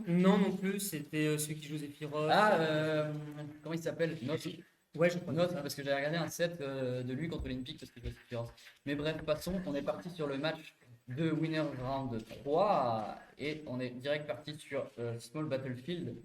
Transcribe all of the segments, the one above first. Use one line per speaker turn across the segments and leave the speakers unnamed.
Non, non plus, c'était celui qui joue Sephiroth.
Comment il s'appelle? Note.
Ouais, je crois que c'est
Note,
ça.
parce que j'avais regardé un set de lui contre Olympique parce que je suis Mais bref, passons, on est parti sur le match de Winner Round 3 et on est direct parti sur Small Battlefield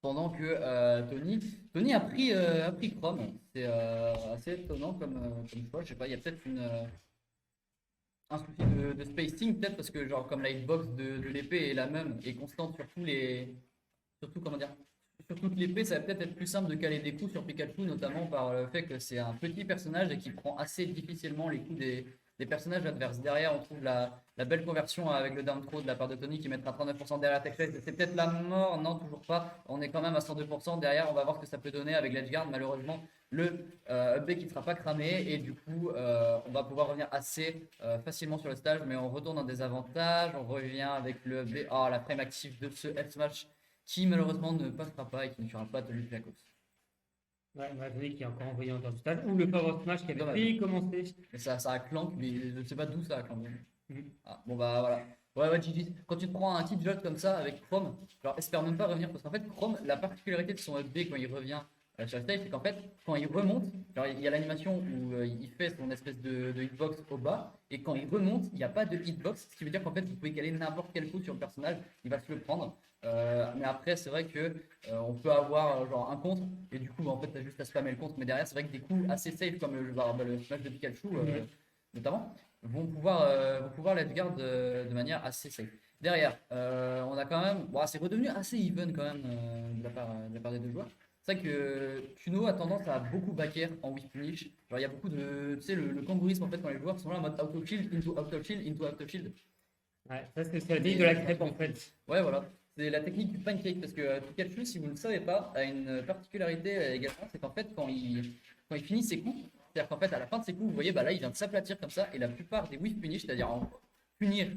pendant que Tony a pris Chrome. C'est assez étonnant comme choix. Je sais pas, il y a peut-être un souci de spacing, peut-être parce que genre comme la hitbox de l'épée est la même et constante sur tous les. Surtout comment dire. Sur toute l'épée, ça va peut-être être plus simple de caler des coups sur Pikachu, notamment par le fait que c'est un petit personnage et qui prend assez difficilement les coups des personnages adverses. Derrière, on trouve la belle conversion avec le down throw de la part de Tony qui mettra 39% derrière Tech Phase. C'est peut-être la mort, non, toujours pas. On est quand même à 102%. Derrière, on va voir ce que ça peut donner avec l'Edgeguard. Malheureusement, le update qui ne sera pas cramé et du coup, on va pouvoir revenir assez facilement sur le stage, mais on retourne en désavantage. On revient avec le update. Oh, la frame active de ce F-Smash qui malheureusement ne passera pas et qui ne tuera pas Tony Flacos.
Ouais, Tony qui est encore envoyé en dehors du stade. Ou le Power Smash qui avait
Dommage.
failli commencer.
Mais ça a clank, mais je ne sais pas d'où ça a clank.
Mhm.
Ah, bon bah voilà. Ouais, GG. Quand tu te prends un petit jot comme ça avec Chrome, genre espère même pas revenir parce qu'en fait, Chrome, la particularité de son update quand il revient sur le stage, c'est qu'en fait, quand il remonte, genre il y a l'animation où il fait son espèce de hitbox au bas, et quand il remonte, il n'y a pas de hitbox, ce qui veut dire qu'en fait, vous pouvez caler n'importe quel coup sur le personnage, il va se le prendre. Mais après, c'est vrai que on peut avoir genre un contre, et du coup, bah, en fait, t'as juste à spammer le contre, mais derrière, c'est vrai que des coups assez safe comme le smash de Pikachu, notamment vont pouvoir l'Edgeguard de manière assez safe. Derrière, on a quand même. Bon, c'est redevenu assez even quand même de la part des deux joueurs. C'est vrai que Kuno a tendance à beaucoup backer en whiff punish. Genre, il y a beaucoup de. Tu sais, le kangourisme en fait quand les joueurs sont là en mode auto shield, into auto shield, into auto shield.
Ouais, ça c'est la technique de la crêpe en fait.
Ouais, voilà. C'est la technique du pancake parce que Pikachu, si vous ne le savez pas, a une particularité également, c'est qu'en fait, quand il finit ses coups, c'est-à-dire qu'en fait, à la fin de ses coups, vous voyez, bah là, il vient de s'aplatir comme ça, et la plupart des whiff punish, c'est-à-dire en punir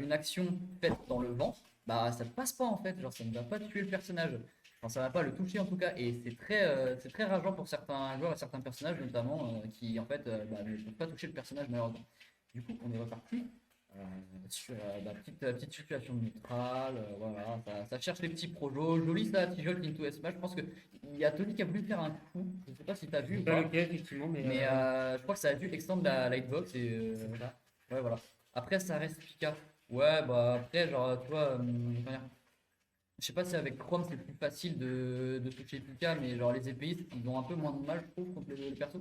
une action faite dans le vent, bah ça ne passe pas en fait, genre ça ne va pas tuer le personnage. Enfin, ça va pas le toucher en tout cas, et c'est très rageant pour certains joueurs et certains personnages notamment qui en fait bah, ne peuvent pas toucher le personnage malheureusement. Du coup, on est reparti sur la petite situation neutrale, voilà, ça cherche les petits projos, joli ça, Tijol into S-Smash. Je pense qu'il y a Tony qui a voulu faire un coup, je sais pas si t'as vu ou
Pas
pas,
lequel effectivement, mais
mais je crois que ça a dû extendre la lightbox et ouais, voilà. Après, ça reste Pika. Ouais, bah après, genre, tu vois, comment dire, je sais pas si avec Chrome c'est plus facile de toucher Pika, mais genre les épéistes, ils ont un peu moins de mal, je trouve, contre les persos.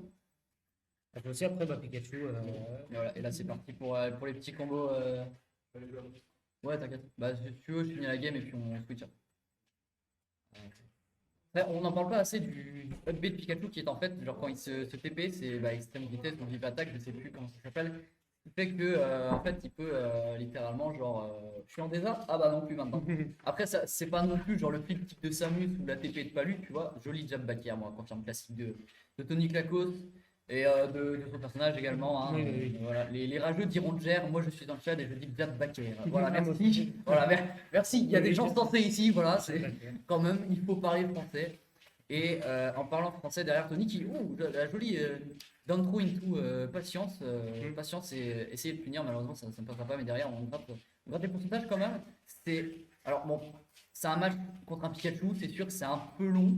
aussi après bah, Pikachu.
Et voilà, et là c'est parti pour les petits combos. Ouais, t'inquiète. Bah, si tu veux, je finis la game et puis on switch. Après, on n'en parle pas assez du upbeat de Pikachu qui est en fait, genre quand il se TP, c'est bah, extrême vitesse ou vive attaque, je sais plus comment ça s'appelle. Ce qui fait que en fait, il peut littéralement, genre, je suis en désert, ah bah non plus maintenant. Après, ça, c'est pas non plus genre le flip type de Samus ou la TP de Palu, tu vois. Joli jab back air, moi, confirme classique de Tony Klakos et de son personnage également. Hein,
Oui, oui, oui.
voilà. Les rageux diront de Ger, moi je suis dans le chat et je dis jab back air. Voilà,
Ah, moi
merci.
aussi.
Voilà, merci. Il y a des
Oui,
gens
je-
censés ici, voilà, c'est
Ok.
quand même, il faut parler français. Et en parlant français derrière Tony qui, la jolie down throw into patience, patience et essayer de punir, malheureusement ça ne passera pas, mais derrière on gratte les pourcentages quand même. Alors bon, c'est un match contre un Pikachu, c'est sûr que c'est un peu long,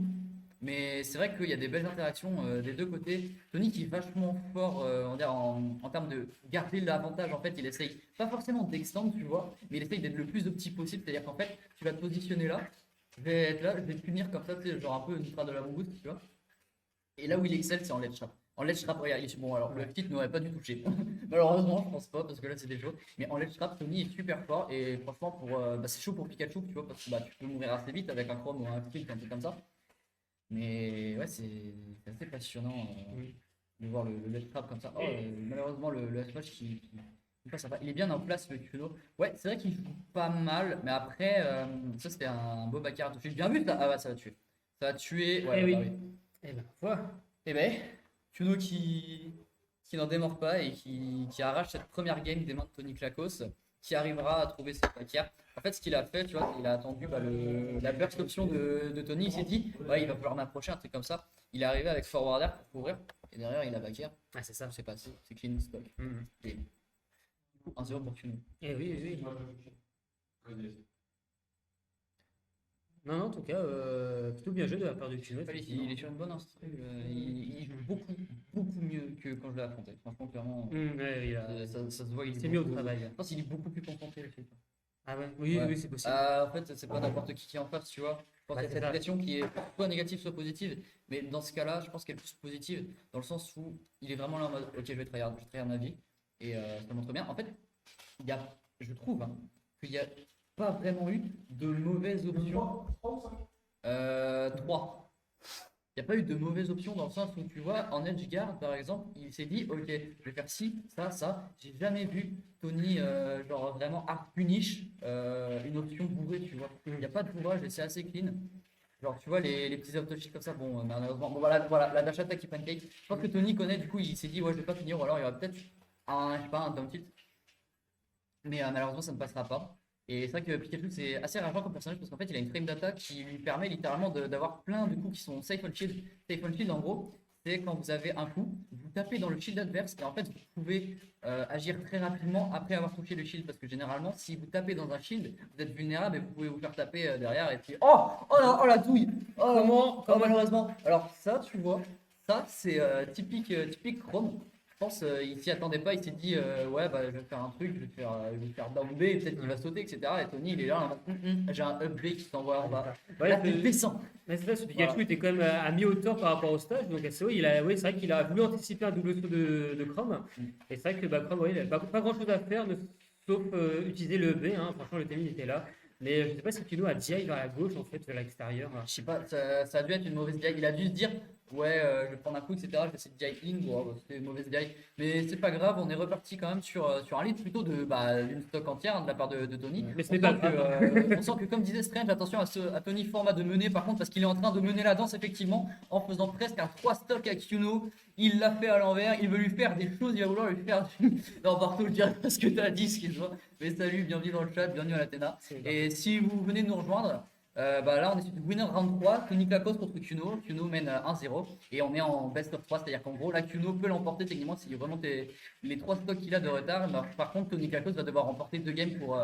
mais c'est vrai qu'il y a des belles interactions des deux côtés. Tony qui est vachement fort on va dire, en termes de garder l'avantage, en fait il essaye pas forcément d'extendre, tu vois, mais il essaye d'être le plus opti possible, c'est-à-dire qu'en fait tu vas te positionner là. Je vais être là, je vais te punir comme ça, tu sais, genre un peu une de la mongoose, tu vois. Et là où il excelle, c'est en ledge trap. En ledge trap, regarde, bon, alors le petit n'aurait pas dû toucher. Malheureusement, je pense pas, parce que là c'était chaud. Mais en ledge trap, Tony est super fort. Et franchement, bah, c'est chaud pour Pikachu, tu vois, parce que bah, tu peux mourir assez vite avec un chrome ou un clic, un truc comme ça. Mais ouais, c'est assez passionnant de voir le ledge trap comme ça. Oh, malheureusement, le smash qui passe pas. Il est bien en place, le Kuno. Ouais, c'est vrai qu'il joue pas mal, mais après, ça c'était un beau backer. J'ai bien vu ça. Ah ouais, ça va tuer. Ça va tuer. Ouais,
Eh
bah
oui.
oui.
Eh ben, voilà.
Et ben, Kuno qui n'en démord pas et qui arrache cette première game des mains de Tony Klakos, qui arrivera à trouver ses backers. En fait, ce qu'il a fait, tu vois, il a attendu bah, la burst option de Tony. Il s'est dit, ouais, il va falloir m'approcher, un truc comme ça. Il est arrivé avec forwarder pour couvrir. Et derrière, il a backer.
Ah, c'est ça.
C'est passé. C'est clean stock. Et 1-0 pour Kuno.
Eh oui, oui, oui. Non, en tout cas, plutôt bien joué de la part de Kuno,
Fallait,
effectivement.
il est sur une bonne instru. Il joue beaucoup, beaucoup mieux que quand je l'ai affronté. Franchement, clairement,
Ouais,
ça se voit. Il
il
est
s'est mis au
beaucoup.
travail.
Je pense qu'il est beaucoup plus concentré, le fait.
Ah ouais, oui,
Ouais.
oui, c'est possible.
En fait, c'est pas n'importe qui est en face, tu vois. Je pense
Bah,
qu'il y a
c'est
cette
ça.
pression qui est soit négative, soit positive. Mais dans ce cas-là, je pense qu'elle est plus positive, dans le sens où il est vraiment là en mode, ok, je vais tryhard ma vie. Et ça montre bien. En fait, il y a, je trouve, hein, qu'il n'y a pas vraiment eu de mauvaises options. 3. Il n'y a pas eu de mauvaise option dans le sens où tu vois, en edge guard par exemple, il s'est dit ok, je vais faire ci, ça, ça. J'ai jamais vu Tony genre vraiment hard punish une option bourrée, tu vois. Il n'y a pas de bourrage et c'est assez clean. Genre, tu vois, les petits auto-shields comme ça, bon, malheureusement, bon, voilà, la dash attack qui pancake. Je pense que Tony connaît, du coup, il s'est dit ouais, je vais pas finir, ou alors il y aura peut-être je sais pas, un down tilt. Mais malheureusement, ça ne passera pas. Et c'est vrai que Pikachu, c'est assez rageant comme personnage parce qu'en fait, il a une frame d'attaque qui lui permet littéralement d'avoir plein de coups qui sont safe on shield. Safe on shield, en gros, c'est quand vous avez un coup, vous tapez dans le shield adverse et en fait, vous pouvez agir très rapidement après avoir touché le shield parce que généralement, si vous tapez dans un shield, vous êtes vulnérable et vous pouvez vous faire taper derrière et puis oh la douille! Malheureusement. Alors, ça, tu vois, ça, c'est typique Chrome. Je pense il s'y attendait pas, il s'est dit ouais bah je vais faire un truc, je vais faire down B, peut-être qu'il va sauter, etc. Et Tony il est là, en mode, j'ai un up B qui t'envoie en bas.
Ouais,
Là tu descends.
mais c'est ça, ce Pikachu
Voilà.
était quand même à mi-hauteur par rapport au stage, donc SO, oui, c'est vrai qu'il a voulu anticiper un double saut de Chrome,
Mm.
et c'est vrai que bah, Chrome, ouais, il n'avait pas grand-chose à faire, sauf utiliser le B, hein. Franchement, le timing était là, mais je sais pas si Kino a DI vers la gauche, en fait, vers l'extérieur.
Je sais pas, ça a dû être une mauvaise DI. Il a dû se dire ouais je vais prendre un coup, etc. Je vais essayer de DI in, bon, bah, c'était une mauvaise DI. Mais c'est pas grave, on est reparti quand même sur un lead plutôt d'une stock entière hein, de la part de Tony.
Mais ce n'est pas grave.
On sent que comme disait Strange, attention à Tony format de mener par contre parce qu'il est en train de mener la danse effectivement en faisant presque un 3 stock à Kuno. Il l'a fait à l'envers, il veut lui faire des choses, il va vouloir lui faire du... Non Bartho, je dirais pas ce que t'as dit, excuse-moi. Mais salut, bienvenue dans le chat, bienvenue à l'Athéna. Et si vous venez de nous rejoindre, bah là on est sur du winner round 3, Tony Kakos contre Kuno. Kuno mène 1-0 et on est en best of 3, c'est-à-dire qu'en gros là Kuno peut l'emporter techniquement s'il remonte les 3 stocks qu'il a de retard. Bah, par contre Tony Kakos va devoir remporter 2 games pour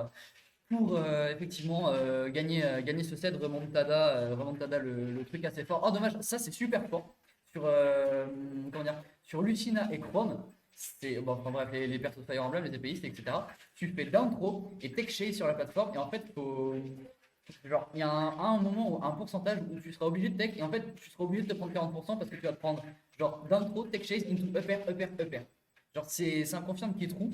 effectivement gagner ce set remontada le truc assez fort. Oh dommage, ça c'est super fort sur comment dire, sur Lucina et Chrome. C'est bon, enfin bref, les persos Fire Emblem, les épéistes, etc. Tu fais down throw et tech shade sur la plateforme et en fait genre il y a un moment où un pourcentage où tu seras obligé de tech et en fait tu seras obligé de te prendre 40% parce que tu vas te prendre genre down throw, tech chase into upper. Genre c'est un confirme qui est true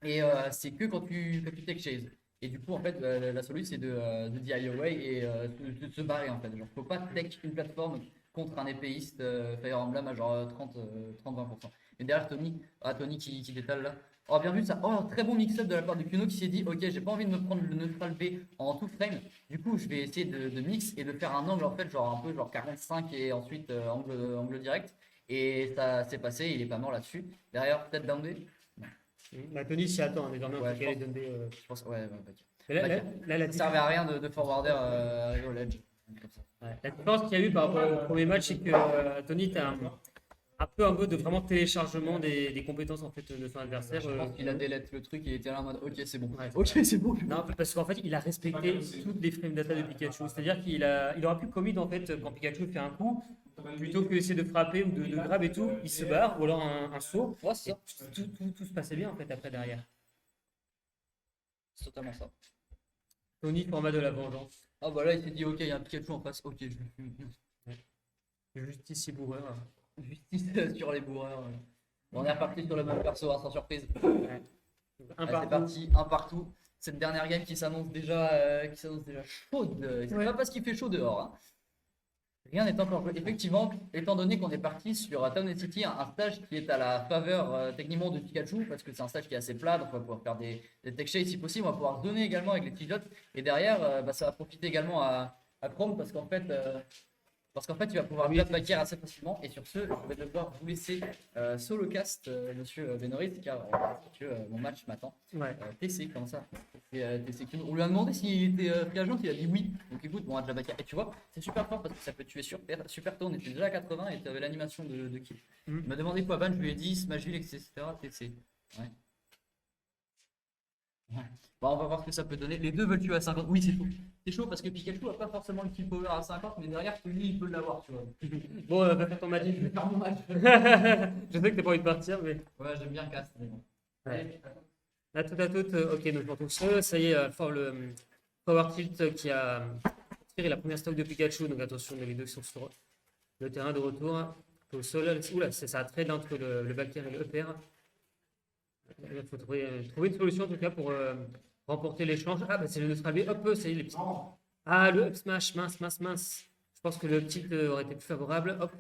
et c'est que quand tu tech chase. Et du coup, en fait, la solution, c'est de DI away et de se barrer, en fait. Genre, faut pas tech une plateforme contre un épéiste Fire Emblem à genre 30-20%. Et derrière, Tony qui détale là. Oh, bien vu ça. Oh, très bon mix-up de la part de Kuno qui s'est dit, ok, j'ai pas envie de me prendre le neutral B en tout frame. Du coup, je vais essayer de mix et de faire un angle, en fait, genre un peu genre 45 et ensuite angle direct. Et ça s'est passé, il est pas mort là-dessus. Derrière, peut-être down B.
Bah, Tony s'y attend, hein, désormais,
Ouais,
en tout cas, les donner.
je pense, ouais, back.
Mais là,
Back.
la
Ça servait à rien de forwarder arriver au ledge. Comme ça.
ouais, la différence qu'il y a eu par rapport au premier match, c'est que Tony, tu as un peu un mode de vraiment téléchargement des compétences en fait, de son adversaire.
Je pense qu'il a délette le truc, il était là en mode ok, c'est bon.
Ouais,
Ok, c'est bon.
non, parce qu'en fait, il a respecté toutes les frames data de Pikachu. C'est-à-dire il aura pu commit en fait quand Pikachu fait un coup, plutôt que d'essayer de frapper ou de grab et tout, il se barre ou alors un saut.
Ouais, c'est
Et
ça.
tout se passait bien en fait après derrière.
C'est totalement ça.
Tony, format de la vengeance.
Ah bah là, il s'est dit ok, il y a un Pikachu en face. Ok, je le fume.
Justice et bourreur.
Justice sur les bourreurs. Bon, on est reparti sur le même perso, hein, sans surprise.
Ouais. Un
Allez, c'est
partout.
parti, un partout. Cette dernière game qui s'annonce déjà chaude. C'est pas parce qu'il fait chaud dehors. Hein. Rien n'est encore joué. Effectivement, étant donné qu'on est parti sur Town and City, un stage qui est à la faveur techniquement de Pikachu, parce que c'est un stage qui est assez plat, donc on va pouvoir faire des tech shades si possible, on va pouvoir donner également avec les petits shots. Et derrière, bah, ça va profiter également à Chrome, parce qu'en fait, il va pouvoir bien backer assez facilement. Et sur ce, je vais devoir vous laisser solo cast, monsieur Benoris, car mon match m'attend.
Ouais.
TC, comment ça TC Kuno. On lui a demandé s'il était free agent, il a dit oui. Donc écoute, bon, on a déjà backer. Et tu vois, c'est super fort parce que ça peut tuer super tôt. On était déjà à 80 et tu avais l'animation de kill.
Mm.
Il m'a demandé quoi ban, je lui ai dit Smashville, etc. TC. Ouais. Bon, on va voir ce que ça peut donner. Les deux veulent tuer à 50. Oui, c'est chaud. C'est chaud parce que Pikachu a pas forcément le kill power à 50, mais derrière, lui, il peut l'avoir, tu vois.
Bon, va faire ton match.
Je vais faire mon match.
Je sais que t'as pas envie de partir, mais.
Ouais, j'aime bien Cast, mais bon.
Ouais.
Allez.
À tout, ok, donc je retrouve ça. Ça y est, le Power Tilt qui a tiré la première stock de Pikachu. Donc attention, les deux sont sur le terrain de retour. Au sol, oula, ça trade entre le back air et le up air. Il faut trouver une solution en tout cas pour remporter l'échange. Ah, bah c'est le neutral B. Hop, ça y est, les petits. Ah, le up smash, mince. Je pense que le tilt aurait été plus favorable. Hop,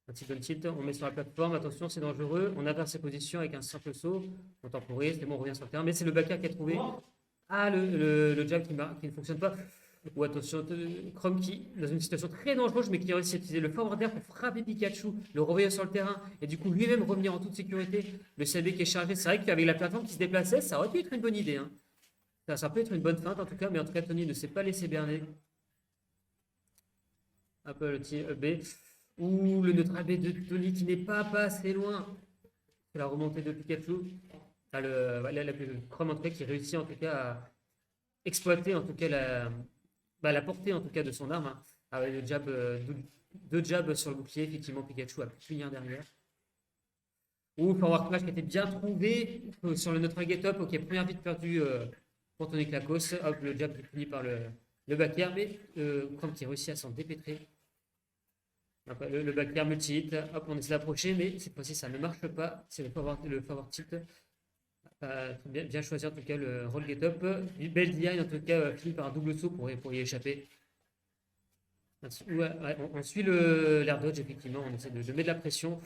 un petit down tilt, on met sur la plateforme. Attention, c'est dangereux. On inverse ses positions avec un simple saut. On temporise, c'est bon, on revient sur le terrain. Mais c'est le back air qui a trouvé. Ah, le jab qui ne fonctionne pas. Ou attention, Chrome qui, dans une situation très dangereuse, mais qui a réussi à utiliser le forward air pour frapper Pikachu, le renvoyer sur le terrain, et du coup lui-même revenir en toute sécurité. Le CB qui est chargé, c'est vrai qu'avec la plateforme qui se déplaçait, ça aurait pu être une bonne idée. Hein. Ça peut être une bonne feinte en tout cas, mais en tout cas Tony ne s'est pas laissé berner. Un peu le tir B. Ou le neutral B de Tony qui n'est pas assez loin. C'est la remontée de Pikachu. Ah, le Chrome en tout cas qui réussit en tout cas à exploiter en tout cas la portée en tout cas de son arme, hein, avec le jab, deux jabs sur le bouclier, effectivement Pikachu a pu finir derrière. Ou forward smash qui était bien trouvé sur le neutral get up, ok, première vite perdue pour Tony Klakos, hop, le jab qui finit par le back air, mais Chrome qui réussit à s'en dépêtrer. Après, le back air multi-hit, hop, on essaie d'approcher, mais cette fois-ci ça ne marche pas, c'est le forward tilt. Bien choisi en tout cas le roll get up. Belle DI en tout cas, fini par un double saut pour y échapper. On suit l'air dodge, effectivement, on essaie de mettre de la pression.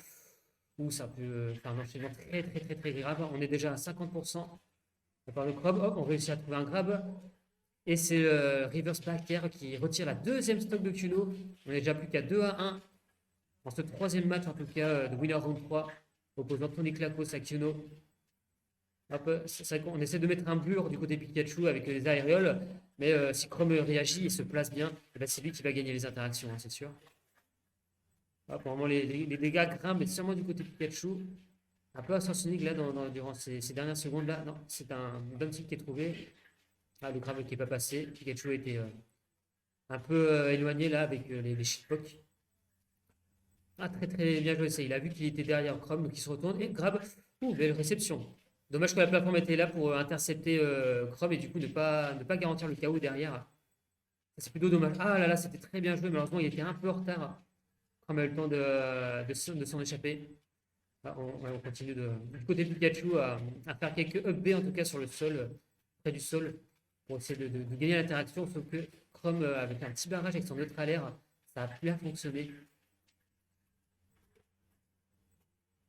Ou ça peut faire un enchaînement très grave. On est déjà à 50%. On part de Chrome, hop, on réussit à trouver un grab. Et c'est le reverse back air qui retire la deuxième stock de Kuno. On est déjà plus qu'à 2-1 dans ce troisième match en tout cas de Winner Round 3 opposant Tony Klakos à Kuno. C'est vrai qu'on essaie de mettre un blur du côté Pikachu avec les aérioles, mais si Chrome réagit et se place bien, ben c'est lui qui va gagner les interactions, hein, c'est sûr. Pour le moment, les dégâts grimpent, mais sûrement du côté Pikachu. Un peu ascensionique là durant ces dernières secondes là. Non, c'est un down tilt qui est trouvé. Ah, le grab qui n'est pas passé. Pikachu a été un peu éloigné là avec les shitpoks. Ah, très bien joué ça. Il a vu qu'il était derrière Chrome, donc il se retourne et grab. Ouh, belle réception. Dommage que la plateforme était là pour intercepter Chrome et du coup ne pas garantir le KO derrière. C'est plutôt dommage. Ah là, c'était très bien joué. Malheureusement, il était un peu en retard. Chrome a eu le temps de s'en échapper. Ah, on continue du côté de Pikachu à faire quelques up B en tout cas sur le sol, près du sol, pour essayer de gagner l'interaction. Sauf que Chrome, avec un petit barrage avec son neutral air, ça a bien fonctionné.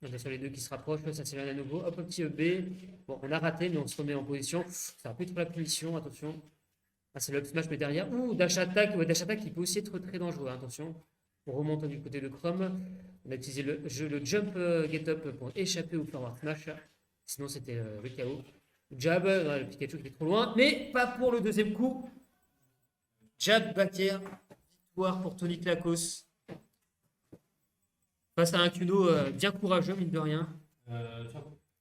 On est sur les deux qui se rapprochent, ça s'éloigne à nouveau. Hop, un petit EB. Bon, on a raté, mais on se remet en position. Ça va plus être la punition, attention. Ah, c'est le up smash, mais derrière. Ouh, dash attack. Ouais, dash attack qui peut aussi être très dangereux, hein, attention. On remonte du côté de Chrome. On a utilisé le jump get up pour échapper au forward smash. Sinon, c'était le KO. Jab, le Pikachu qui était trop loin, mais pas pour le deuxième coup. Jab back air. Victoire pour Tony Klakos. Face à un Kuno bien courageux, mine de rien.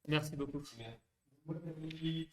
Merci beaucoup.
Merci.